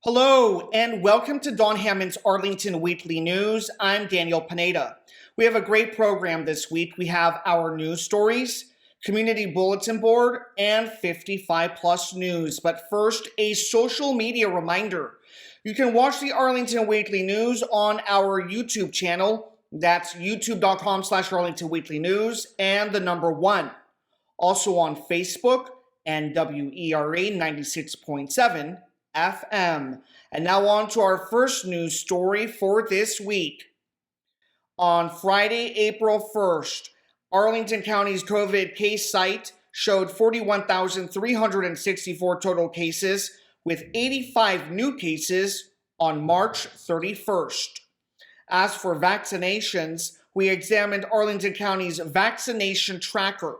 Hello, and welcome to Don Hammond's Arlington Weekly News. I'm Daniel Pineda. We have a great program this week. We have our news stories, community bulletin board, and 55 plus news. But first, a social media reminder. You can watch the Arlington Weekly News on our YouTube channel. That's youtube.com/ArlingtonWeeklyNews and the number 1. Also on Facebook and WERA 96.7 FM. And now on to our first news story for this week. On Friday, April 1st, Arlington County's COVID case site showed 41,364 total cases, with 85 new cases on March 31st. As for vaccinations, we examined Arlington County's vaccination tracker.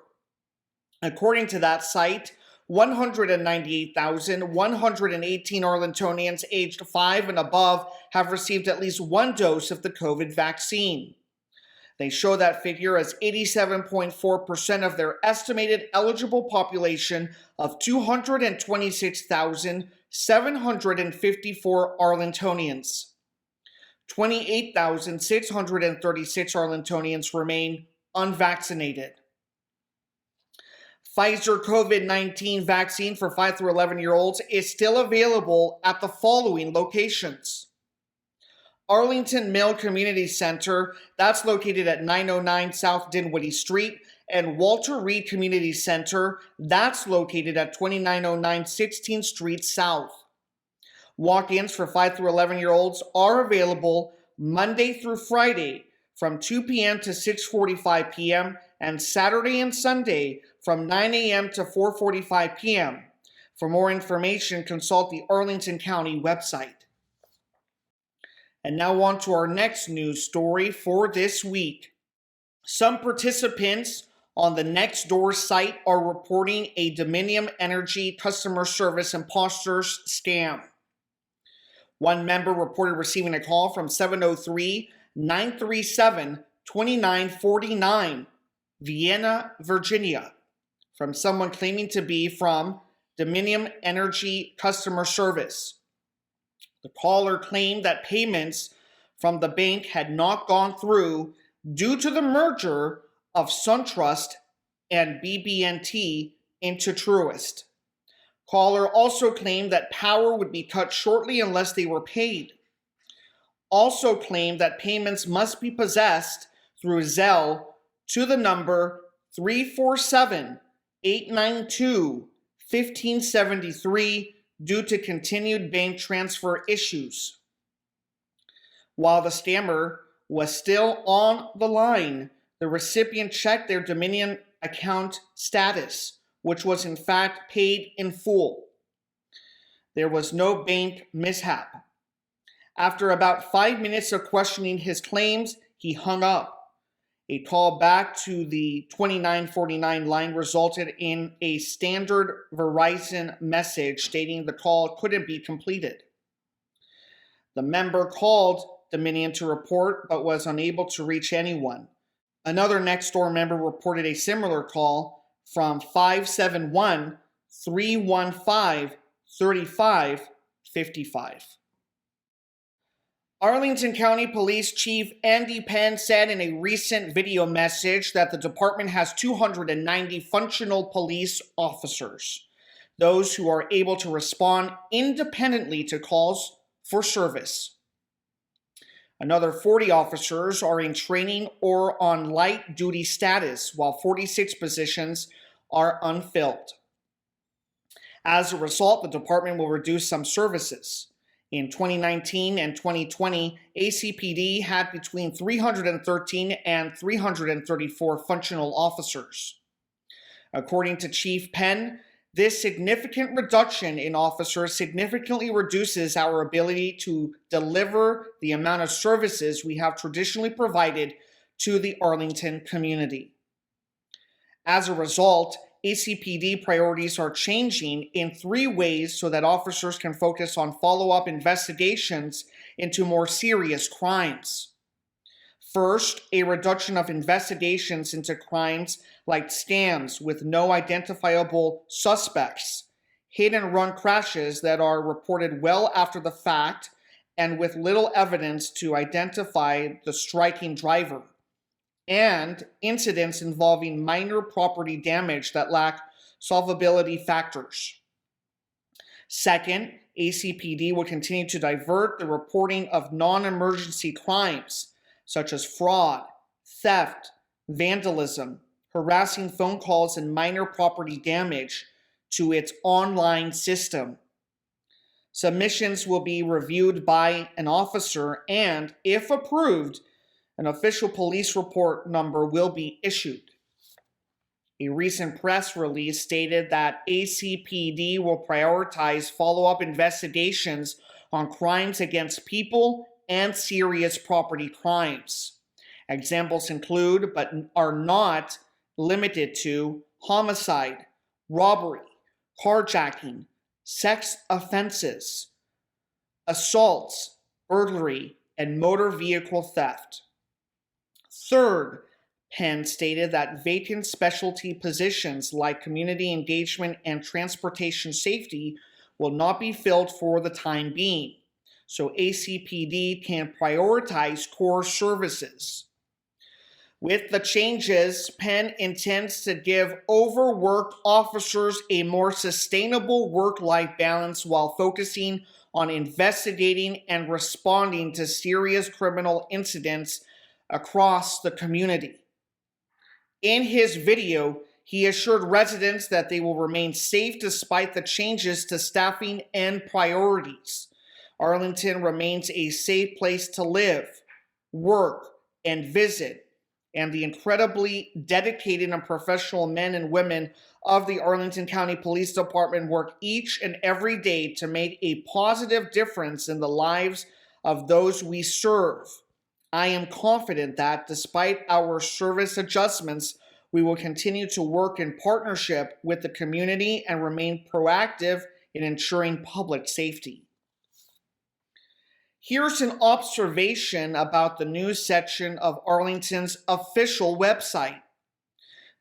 According to that site, 198,118 Arlingtonians aged 5 and above have received at least one dose of the COVID vaccine. They show that figure as 87.4% of their estimated eligible population of 226,754 Arlingtonians. 28,636 Arlingtonians remain unvaccinated. Pfizer COVID-19 vaccine for 5 through 11-year-olds is still available at the following locations. Arlington Mill Community Center, that's located at 909 South Dinwiddie Street, and Walter Reed Community Center, that's located at 2909 16th Street South. Walk-ins for 5 through 11-year-olds are available Monday through Friday from 2 p.m. to 6:45 p.m. and Saturday and Sunday from 9 a.m. to 4:45 p.m. For more information, consult the Arlington County website. And now on to our next news story for this week. Some participants on the Nextdoor site are reporting a Dominion Energy customer service imposters scam. One member reported receiving a call from 703-937-2949, Vienna, Virginia, from someone claiming to be from Dominion Energy Customer Service. The caller claimed that payments from the bank had not gone through due to the merger of SunTrust and BB&T into Truist. Caller also claimed that power would be cut shortly unless they were paid. Also claimed that payments must be possessed through Zelle to the number 347-892-1573 due to continued bank transfer issues. While the scammer was still on the line, the recipient checked their Dominion account status, which was in fact paid in full. There was no bank mishap. After about 5 minutes of questioning his claims, he hung up. A call back to the 2949 line resulted in a standard Verizon message stating the call couldn't be completed. The member called Dominion to report but was unable to reach anyone. Another Nextdoor member reported a similar call from 571-315-3555. Arlington County Police Chief Andy Penn said in a recent video message that the department has 290 functional police officers, those who are able to respond independently to calls for service. Another 40 officers are in training or on light duty status, while 46 positions are unfilled. As a result, the department will reduce some services. In 2019 and 2020, ACPD had between 313 and 334 functional officers. According to Chief Penn, this significant reduction in officers significantly reduces our ability to deliver the amount of services we have traditionally provided to the Arlington community. As a result, ACPD priorities are changing in 3 ways so that officers can focus on follow-up investigations into more serious crimes. First, a reduction of investigations into crimes like scams with no identifiable suspects, hit-and-run crashes that are reported well after the fact and with little evidence to identify the striking driver, and incidents involving minor property damage that lack solvability factors. Second, ACPD will continue to divert the reporting of non-emergency crimes such as fraud, theft, vandalism, harassing phone calls, and minor property damage to its online system. Submissions will be reviewed by an officer and, if approved, an official police report number will be issued. A recent press release stated that ACPD will prioritize follow-up investigations on crimes against people and serious property crimes. Examples include, but are not limited to, homicide, robbery, carjacking, sex offenses, assaults, burglary, and motor vehicle theft. Third, Penn stated that vacant specialty positions like community engagement and transportation safety will not be filled for the time being, so ACPD can prioritize core services. With the changes, Penn intends to give overworked officers a more sustainable work-life balance while focusing on investigating and responding to serious criminal incidents across the community. In his video, he assured residents that they will remain safe despite the changes to staffing and priorities. Arlington remains a safe place to live, work, and visit, and the incredibly dedicated and professional men and women of the Arlington County Police Department work each and every day to make a positive difference in the lives of those we serve. I am confident that despite our service adjustments, we will continue to work in partnership with the community and remain proactive in ensuring public safety. Here's an observation about the news section of Arlington's official website.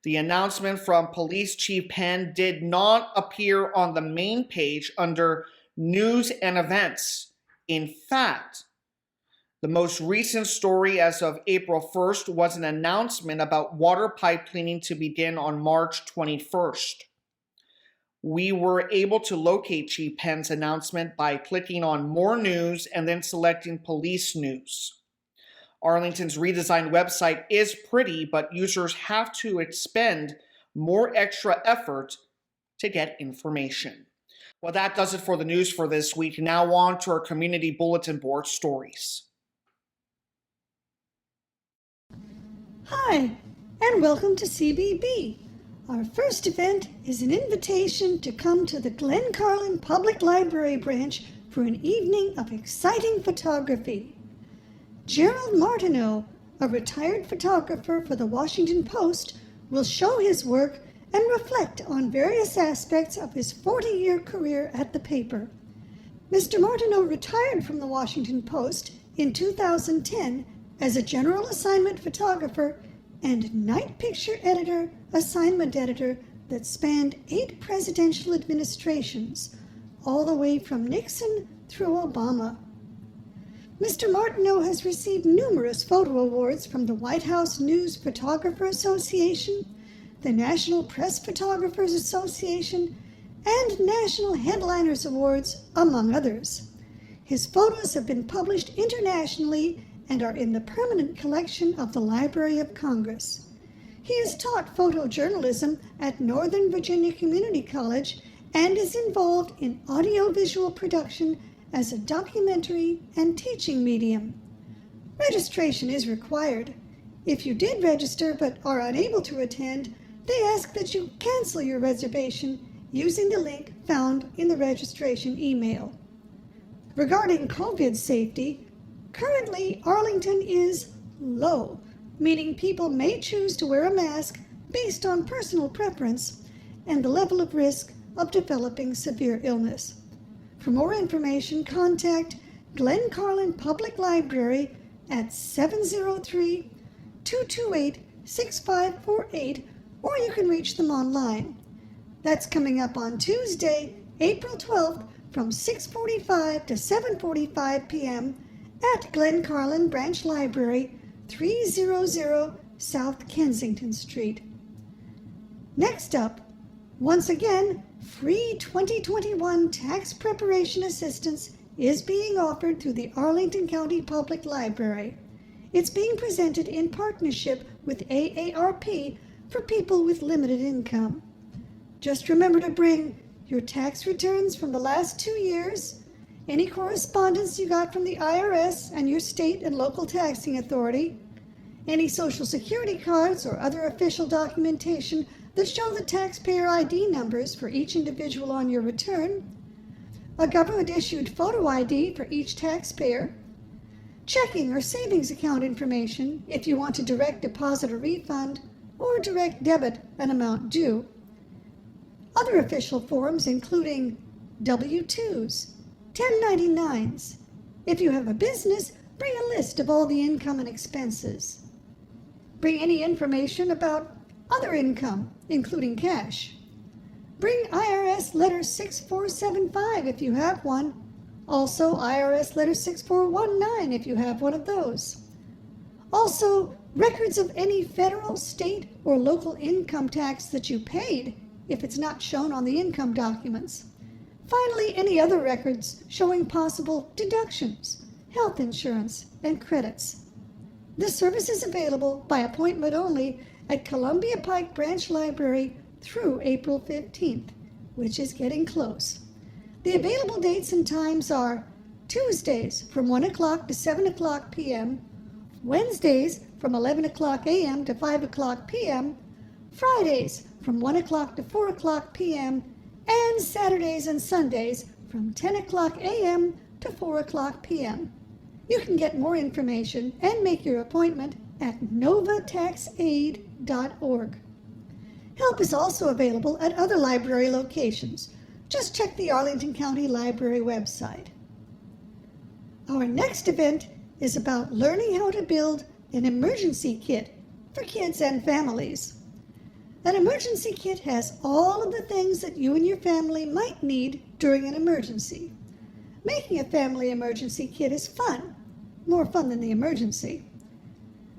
The announcement from Police Chief Penn did not appear on the main page under News and Events. In fact, the most recent story as of April 1st was an announcement about water pipe cleaning to begin on March 21st. We were able to locate Chief Penn's announcement by clicking on More News and then selecting Police News. Arlington's redesigned website is pretty, but users have to expend more extra effort to get information. Well, that does it for the news for this week. Now on to our community bulletin board stories. Hi, and welcome to CBB. Our first event is an invitation to come to the Glen Carlin Public Library branch for an evening of exciting photography. Gerald Martineau, a retired photographer for the Washington Post, will show his work and reflect on various aspects of his 40-year career at the paper. Mr. Martineau retired from the Washington Post in 2010 as a general assignment photographer and night picture editor, assignment editor that spanned 8 presidential administrations, all the way from Nixon through Obama. Mr. Martineau has received numerous photo awards from the White House News Photographer Association, the National Press Photographers Association, and National Headliners Awards, among others. His photos have been published internationally and are in the permanent collection of the Library of Congress. He has taught photojournalism at Northern Virginia Community College and is involved in audiovisual production as a documentary and teaching medium. Registration is required. If you did register but are unable to attend, they ask that you cancel your reservation using the link found in the registration email. Regarding COVID safety, currently Arlington is low, meaning people may choose to wear a mask based on personal preference and the level of risk of developing severe illness. For more information, contact Glen Carlin Public Library at 703-228-6548, or you can reach them online. That's coming up on Tuesday, April 12th from 6:45 to 7:45 p.m. at Glen Carlin Branch Library, 300 South Kensington Street. Next up, once again, free 2021 tax preparation assistance is being offered through the Arlington County Public Library. It's being presented in partnership with AARP for people with limited income. Just remember to bring your tax returns from the last 2 years, any correspondence you got from the IRS and your state and local taxing authority, any Social Security cards or other official documentation that show the taxpayer ID numbers for each individual on your return, a government-issued photo ID for each taxpayer, checking or savings account information if you want to direct deposit a refund or direct debit an amount due, other official forms including W-2s, 1099s. If you have a business, bring a list of all the income and expenses. Bring any information about other income, including cash. Bring IRS letter 6475 if you have one. Also, IRS letter 6419 if you have one of those. Also, records of any federal, state, or local income tax that you paid if it's not shown on the income documents. Finally, any other records showing possible deductions, health insurance, and credits. This service is available by appointment only at Columbia Pike Branch Library through April 15th, which is getting close. The available dates and times are Tuesdays from 1 o'clock to 7 o'clock p.m., Wednesdays from 11 o'clock a.m. to 5 o'clock p.m., Fridays from 1 o'clock to 4 o'clock p.m., and Saturdays and Sundays from 10 o'clock a.m. to 4 o'clock p.m. You can get more information and make your appointment at novataxaid.org. Help is also available at other library locations. Just check the Arlington County Library website. Our next event is about learning how to build an emergency kit for kids and families. An emergency kit has all of the things that you and your family might need during an emergency. Making a family emergency kit is fun, more fun than the emergency.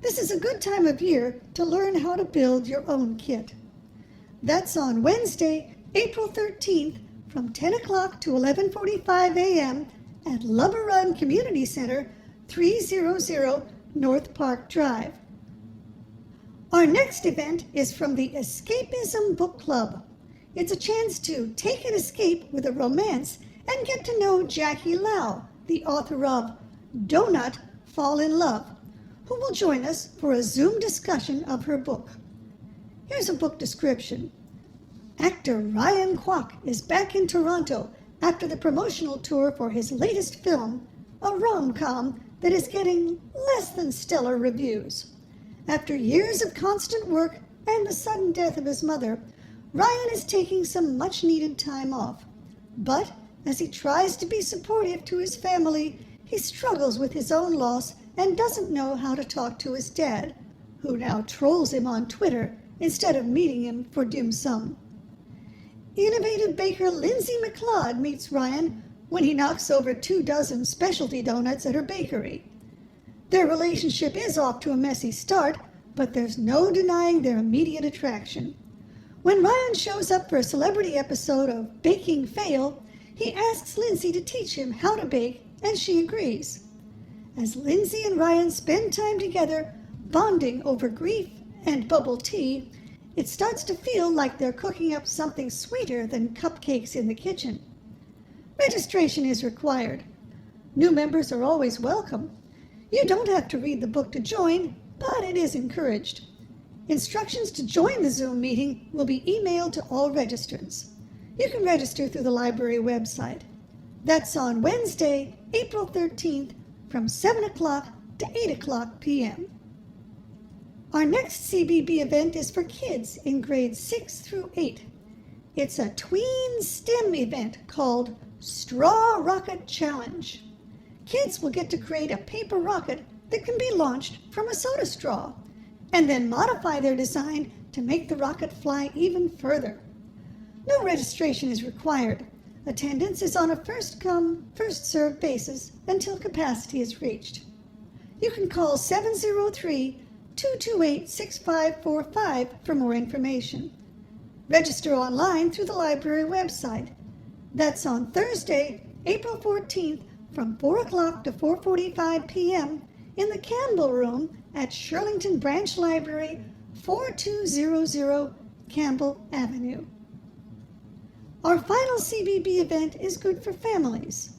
This is a good time of year to learn how to build your own kit. That's on Wednesday, April 13th from 10 o'clock to 11:45 a.m. at Lubber Run Community Center, 300 North Park Drive. Our next event is from the Escapism Book Club. It's a chance to take an escape with a romance and get to know Jackie Lau, the author of Donut, Fall in Love, who will join us for a Zoom discussion of her book. Here's a book description. Actor Ryan Kwok is back in Toronto after the promotional tour for his latest film, a rom-com that is getting less than stellar reviews. After years of constant work and the sudden death of his mother, Ryan is taking some much-needed time off. But as he tries to be supportive to his family, he struggles with his own loss and doesn't know how to talk to his dad, who now trolls him on Twitter instead of meeting him for dim sum. Innovative baker Lindsay McLeod meets Ryan when he knocks over 24 specialty donuts at her bakery. Their relationship is off to a messy start, but there's no denying their immediate attraction. When Ryan shows up for a celebrity episode of Baking Fail, he asks Lindsay to teach him how to bake, and she agrees. As Lindsay and Ryan spend time together, bonding over grief and bubble tea, it starts to feel like they're cooking up something sweeter than cupcakes in the kitchen. Registration is required. New members are always welcome. You don't have to read the book to join, but it is encouraged. Instructions to join the Zoom meeting will be emailed to all registrants. You can register through the library website. That's on Wednesday, April 13th from 7 o'clock to 8 o'clock p.m. Our next CBB event is for kids in grades 6 through 8. It's a tween STEM event called Straw Rocket Challenge. Kids will get to create a paper rocket that can be launched from a soda straw, and then modify their design to make the rocket fly even further. No registration is required. Attendance is on a first-come, first-served basis until capacity is reached. You can call 703-228-6545 for more information. Register online through the library website. That's on Thursday, April 14th from 4 o'clock to 4:45 p.m. in the Campbell Room at Shirlington Branch Library, 4200 Campbell Avenue. Our final CBB event is good for families.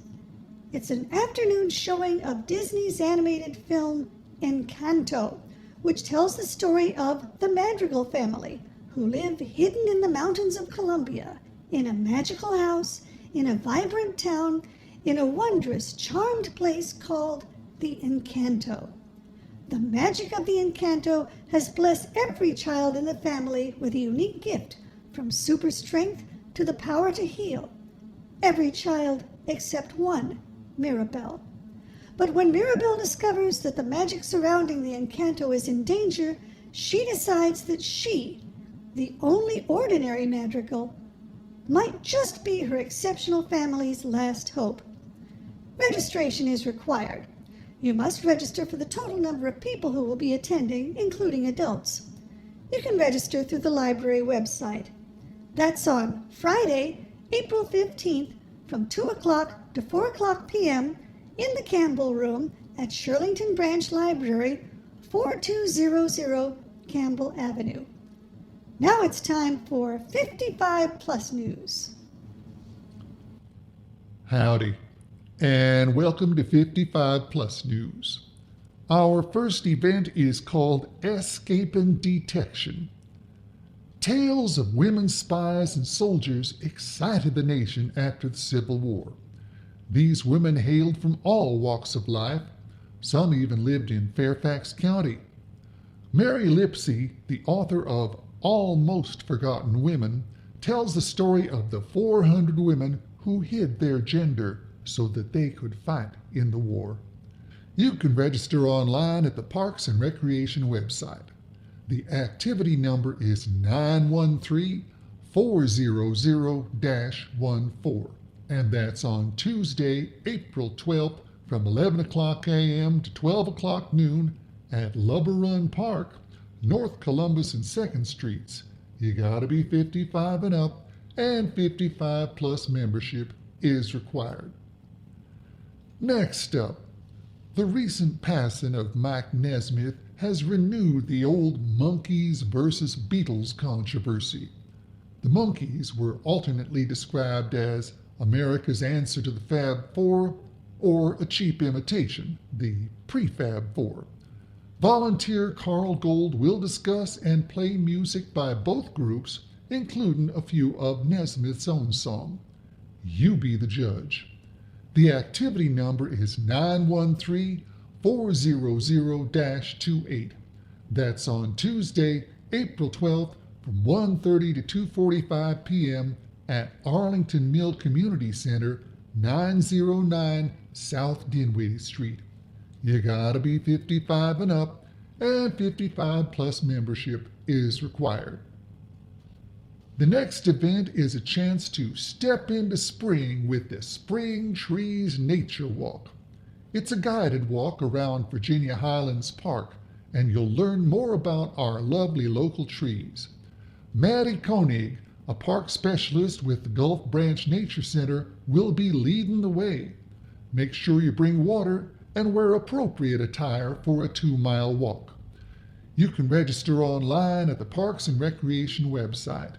It's an afternoon showing of Disney's animated film Encanto, which tells the story of the Madrigal family, who live hidden in the mountains of Colombia, in a magical house, in a vibrant town, in a wondrous, charmed place called the Encanto. The magic of the Encanto has blessed every child in the family with a unique gift, from super strength to the power to heal. Every child except one, Mirabelle. But when Mirabelle discovers that the magic surrounding the Encanto is in danger, she decides that she, the only ordinary Madrigal, might just be her exceptional family's last hope. Registration is required. You must register for the total number of people who will be attending, including adults. You can register through the library website. That's on Friday, April 15th from 2 o'clock to 4 o'clock p.m. in the Campbell Room at Shirlington Branch Library, 4200 Campbell Avenue. Now it's time for 55 Plus News. Howdy, and welcome to 55 Plus News. Our first event is called Escaping Detection. Tales of women spies and soldiers excited the nation after the Civil War. These women hailed from all walks of life. Some even lived in Fairfax County. Mary Lipsey, the author of Almost Forgotten Women, tells the story of the 400 women who hid their gender so that they could fight in the war. You can register online at the Parks and Recreation website. The activity number is 913-400-14, and that's on Tuesday, April 12th from 11 o'clock a.m. to 12 o'clock noon at Lubber Run Park, North Columbus and 2nd Streets. You gotta be 55 and up, and 55 plus membership is required. Next up, the recent passing of Mike Nesmith has renewed the old Monkees versus Beatles controversy. The Monkees were alternately described as America's answer to the Fab Four or a cheap imitation, the Prefab Four. Volunteer Carl Gold will discuss and play music by both groups, including a few of Nesmith's own song. You be the judge. The activity number is 913-400-28. That's on Tuesday, April 12th from 1:30 to 2:45 p.m. at Arlington Mill Community Center, 909 South Dinwiddie Street. You gotta be 55 and up, and 55 plus membership is required. The next event is a chance to step into spring with the Spring Trees Nature Walk. It's a guided walk around Virginia Highlands Park, and you'll learn more about our lovely local trees. Maddie Koenig, a park specialist with the Gulf Branch Nature Center, will be leading the way. Make sure you bring water and wear appropriate attire for a 2-mile walk. You can register online at the Parks and Recreation website.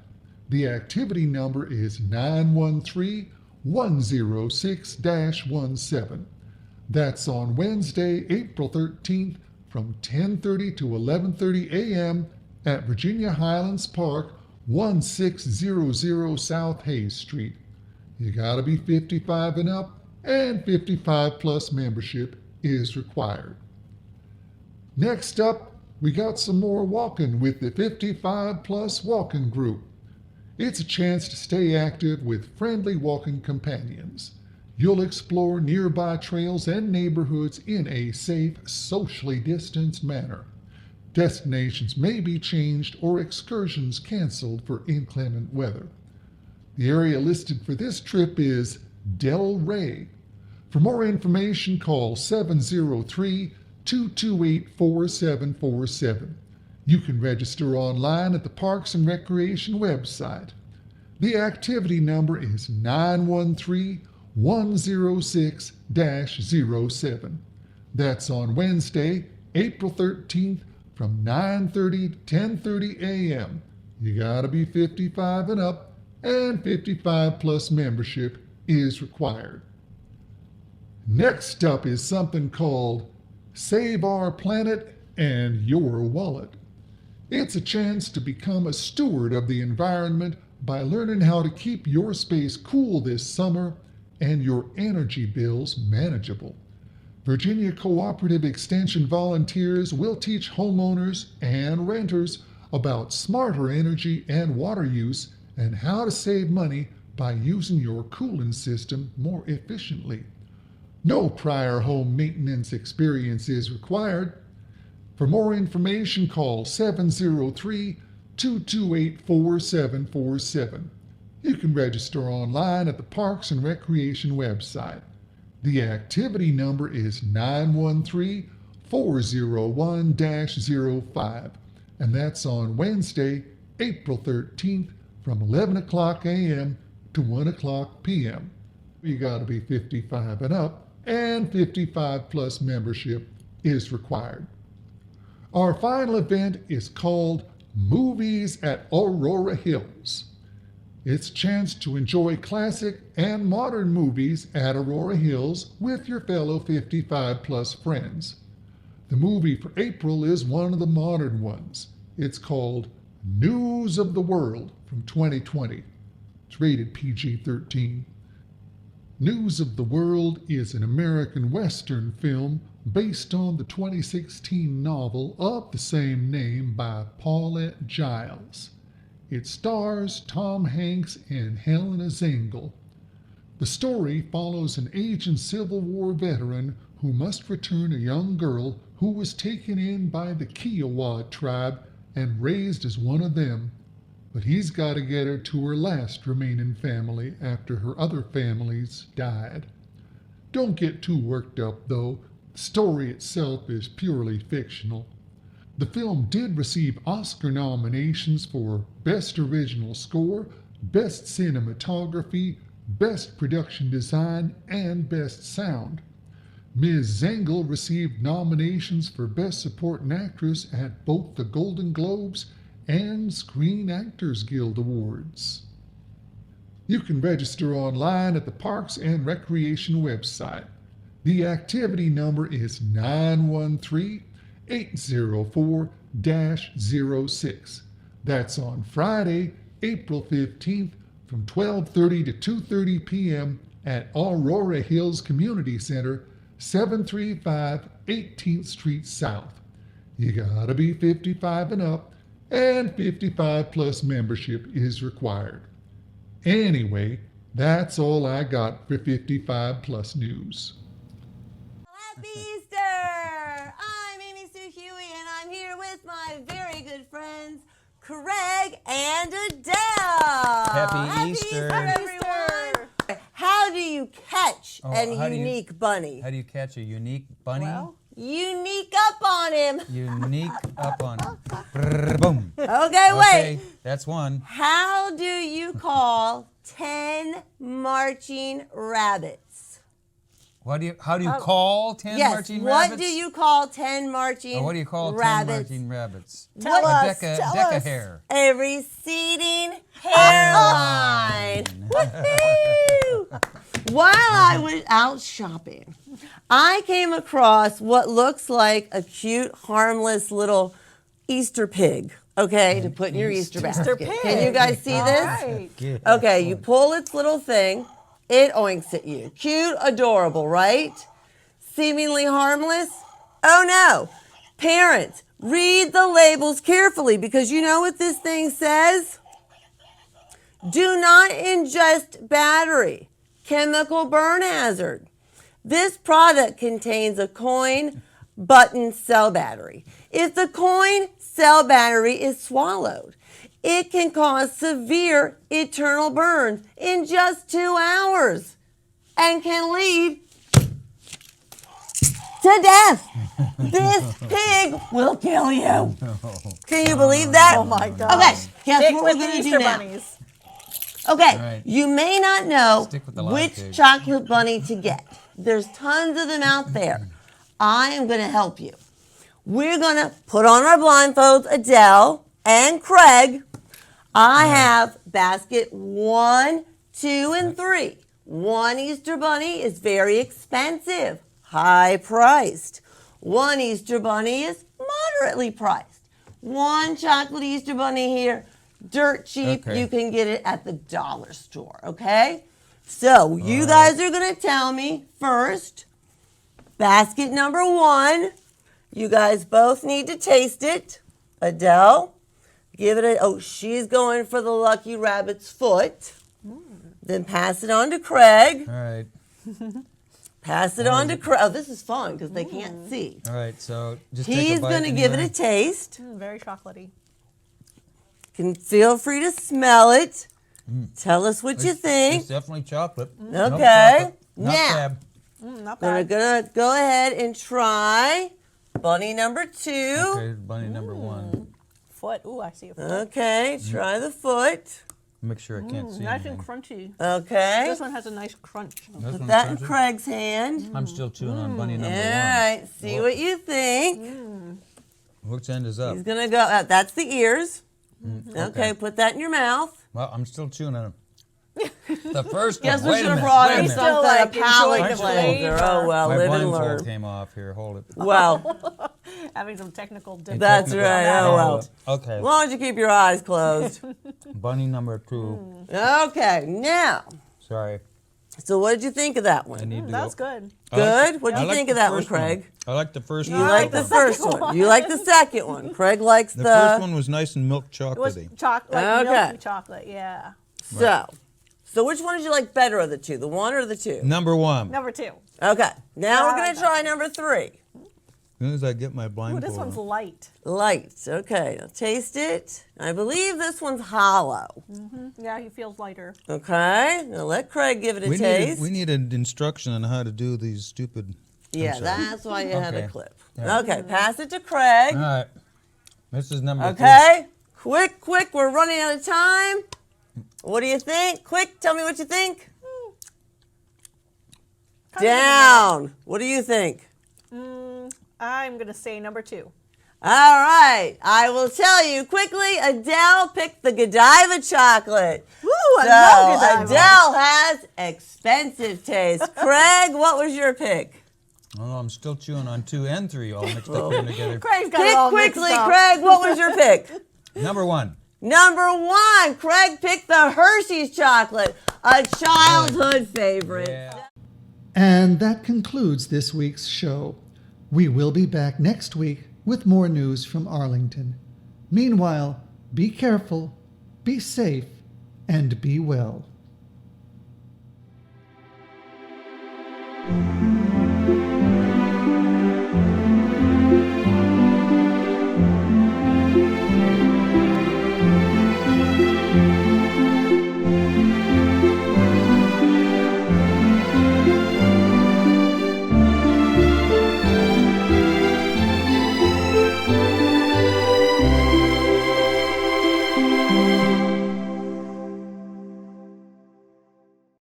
The activity number is 913-106-17. That's on Wednesday, April 13th from 10:30 to 11:30 a.m. at Virginia Highlands Park, 1600 South Hayes Street. You gotta be 55 and up, and 55 plus membership is required. Next up, we got some more walking with the 55 plus walking group. It's a chance to stay active with friendly walking companions. You'll explore nearby trails and neighborhoods in a safe, socially distanced manner. Destinations may be changed or excursions canceled for inclement weather. The area listed for this trip is Del Rey. For more information, call 703-228-4747. You can register online at the Parks and Recreation website. The activity number is 913-106-07. That's on Wednesday, April 13th from 9:30 to 10:30 a.m. You gotta be 55 and up, and 55 plus membership is required. Next up is something called Save Our Planet and Your Wallet. It's a chance to become a steward of the environment by learning how to keep your space cool this summer and your energy bills manageable. Virginia Cooperative Extension volunteers will teach homeowners and renters about smarter energy and water use and how to save money by using your cooling system more efficiently. No prior home maintenance experience is required. For more information, call 703-228-4747. You can register online at the Parks and Recreation website. The activity number is 913-401-05, and that's on Wednesday, April 13th from 11 o'clock a.m. to 1 o'clock p.m. You got to be 55 and up, and 55 plus membership is required. Our final event is called Movies at Aurora Hills. It's a chance to enjoy classic and modern movies at Aurora Hills with your fellow 55 plus friends. The movie for April is one of the modern ones. It's called News of the World from 2020. It's rated PG-13. News of the World is an American Western film based on the 2016 novel of the same name by Paulette Giles. It stars Tom Hanks and Helena Zengel. The story follows an aging Civil War veteran who must return a young girl who was taken in by the Kiowa tribe and raised as one of them. But he's got to get her to her last remaining family after her other families died. Don't get too worked up, though. The story itself is purely fictional. The film did receive Oscar nominations for Best Original Score, Best Cinematography, Best Production Design, and Best Sound. Ms. Zengel received nominations for Best Supporting Actress at both the Golden Globes and Screen Actors Guild Awards. You can register online at the Parks and Recreation website. The activity number is 913-804-06. That's on Friday, April 15th from 12:30 to 2:30 p.m. at Aurora Hills Community Center, 735 18th Street South. You gotta be 55 and up, and 55 plus membership is required. Anyway, that's all I got for 55 plus news. Happy Easter! I'm Amy Sue Huey, and I'm here with my very good friends, Craig and Adele. Happy Easter, everyone! How do you catch a unique bunny? How do you catch a unique bunny? Well, unique up on him. Unique up on him. Brrr, boom. Okay, wait. That's one. How do you call 10 marching rabbits? How do you call 10 marching what rabbits? do you call 10 marching rabbits? What do you call 10 marching rabbits? Tell us. Deca hair. A receding hairline. Woohoo! While I was out shopping, I came across what looks like a cute, harmless little Easter pig. Okay, to put in your Easter basket. Can you guys see this? Right. Okay, you pull its little thing. It oinks at you. Cute, adorable, right? Seemingly harmless? Oh no. Parents, read the labels carefully because you know what this thing says? Do not ingest battery. Chemical burn hazard. This product contains a coin button cell battery. If the coin cell battery is swallowed, it can cause severe eternal burns in just 2 hours and can lead to death. This pig will kill you. Can you believe that? Oh my God. Okay, guess Stick what with we're the going to do Easter now. bunnies. Okay, Right. you may not know Stick with the live which pig. chocolate bunny to get. There's tons of them out there. I am going to help you. We're going to put on our blindfolds, Adele and Craig. I have basket 1, 2, and 3. One Easter bunny is very expensive, high priced. One Easter bunny is moderately priced. One chocolate Easter bunny here, dirt cheap. Okay. You can get it at the dollar store, okay? So you guys are going to tell me first, basket number 1. You guys both need to taste it. Adele, give it a, oh, she's going for the lucky rabbit's foot. Then pass it on to Craig. All right. Pass it on to Craig. Oh, this is fun because they can't see. All right. So just take He's a bite going to give it anyway. a taste. Very chocolatey. Can feel free to smell it. Tell us what you It's think. definitely chocolate. Okay. Not Now, bad. Not we're bad. going to go ahead and try bunny number 2. Okay, bunny number 1. Foot. Ooh, I see a foot. Okay, try the foot. Make sure I can't see Nice anything. and crunchy. Okay. This one has a nice crunch. This Put one's that in crunchy. Craig's hand. I'm still chewing on bunny All number 1. right, see what you think. Which end is up? He's going to go, that's the ears. Okay, okay. put that in your mouth. Well, I'm still chewing on them. The first one. Guess we Wait should a have minute. brought Wait a him minute. Still, something, a like, palate enjoying the cleanser. flavor. Oh, well, My live and blindfold learn. came off here. Hold it. Well, Having some technical that's difficulties. right. Oh, well. Okay. Why don't you keep your eyes closed? Bunny number 2. Okay, now, Sorry. so what did you think of that I one? need to That's go. good. I like Good? What I did you like think the of that one, first Craig? I like the first You one. like the first one. You like the second one. Craig likes The first one was nice and milk It was chocolatey. chocolate, Okay. milky chocolate. Yeah. So which one did you like better of the two, the 1 or the 2? Number 1. Number 2. Okay, now we're I going like to try number 3. As soon as I get my Ooh, blindfold this one's on. light. Light. Okay, now taste it. I believe this one's hollow. Yeah, he feels lighter. Okay, now let Craig give it a we taste. needed instruction on how to do these stupid. Yeah, sorry. that's why you have a Okay. clip. Yeah. Okay, pass it to Craig. All right. This is number 3. Okay, quick, we're running out of time. What do you think? Quick, tell me what you think. Kind of Down. What do you think? I'm going to say number 2. All right, I will tell you quickly. Adele picked the Godiva chocolate. Woo, I love So Godiva. Adele has expensive taste. Craig, what was your pick? Oh, I'm still chewing on 2 and 3 all mixed up here together. Craig's got it Pick all mixed quickly, up. Craig. What was your pick? Number 1. Number 1, Craig picked the Hershey's chocolate, a childhood favorite. Yeah. And that concludes this week's show. We will be back next week with more news from Arlington. Meanwhile, be careful, be safe, and be well.